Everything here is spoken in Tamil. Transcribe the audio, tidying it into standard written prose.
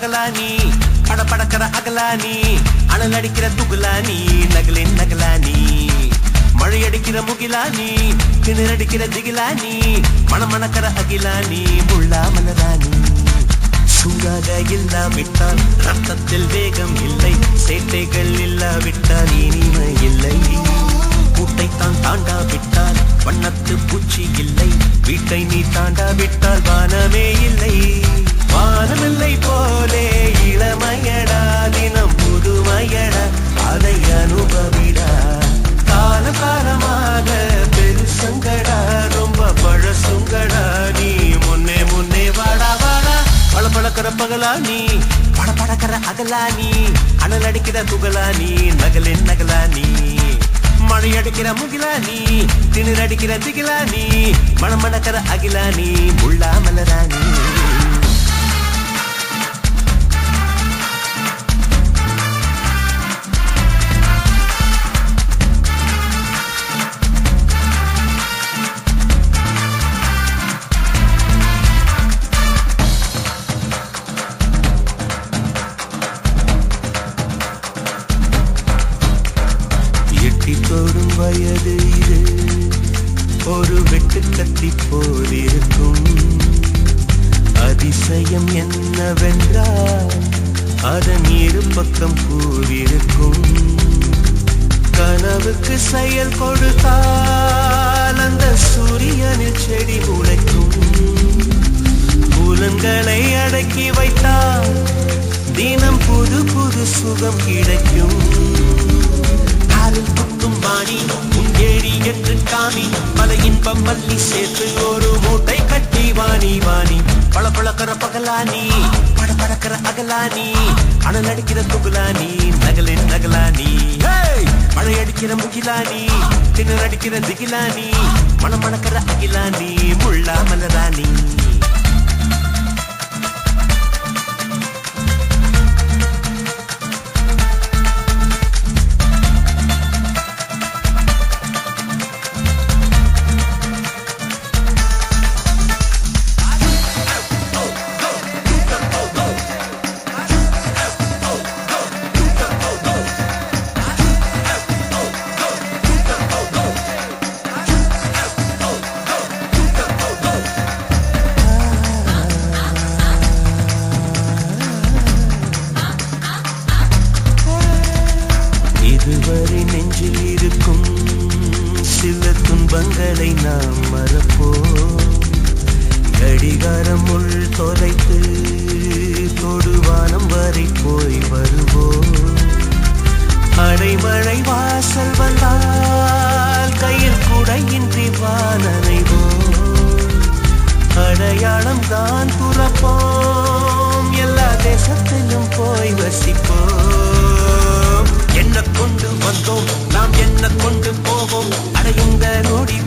பகலானி படபடக்கிற அகலானி அனல் அடிக்கிற துகுலானி நகலின் நகலானி மழை அடிக்கிற முகிலானி கிணறடிக்கிற திகிலானி மணமணக்கிற அகிலானி முள்ளா மலரானி சூடாக இல்லாவிட்டால் ரத்தத்தில் வேகம் இல்லை சேட்டைகள் இல்லாவிட்டால் இனிமை இல்லை கூட்டைத்தான் தாண்டாவிட்டால் வண்ணத்து பூச்சி இல்லை வீட்டை நீ தாண்டாவிட்டால் வானமே இல்லை வானமில்லை போலே இளமையடா தினம் புதுமையடா அதை அனுபவிடா காலம் காலமாக பெருசங்கடா ரொம்ப பழசுங்கடா நீ முன்னே முன்னே வாடா வாடா பளபளக்கிற பகலானி படபடக்கிற அகலானி அனல் அடிக்கிற துகலானி நகலின் நகலானி மழை அடிக்கிற முகிலானி திணறடிக்கிற திகிலானி மணமணக்கிற அகிலானி முள்ளா மலரானி தோடும் வயது இது ஒரு வெட்டு கத்தி போலிருக்கும் அதிசயம் என்னவென்றால் அதன் இரு பக்கம் கூறியிருக்கும் கனவுக்கு செயல் கொடுத்தால் அந்த சூரியனில் செடி முளைக்கும் புலன்களை அடக்கி வைத்தால் தினம் புது புது சுகம் கிடைக்கும் வாணி உங்கேடி என்று காமி பல இன்பம் மல்லி சேர்த்து ஒரு மூட்டை கட்டி வாணி வாணி பளபளக்கிற பகலானி படபடக்கிற அகலானி அனல் அடிக்கிற துகுலானி நகலின் நகலானி மழை அடிக்கிற முகிலானி திணறடிக்கிற திகிலானி மணமணக்கிற அகிலானி முள்ளா மலரானி இதுவரை நெஞ்சில் இருக்கும் சில துன்பங்களை நாம் மறப்போம் கடிகாரம் உள் தொலைத்து தொடுவானம் வரை போய் வருவோம் அடைமழை வாசல் வந்தால் கையில் குடையின்றி வானனைவோம் அடையாளம் தான் துறப்போம் எல்லா தேசத்திலும் போய் வசிப்போம் என்ன கொண்டு வந்தோம் நாம் என்ன கொண்டு போவோம் அடையுங்க நோடி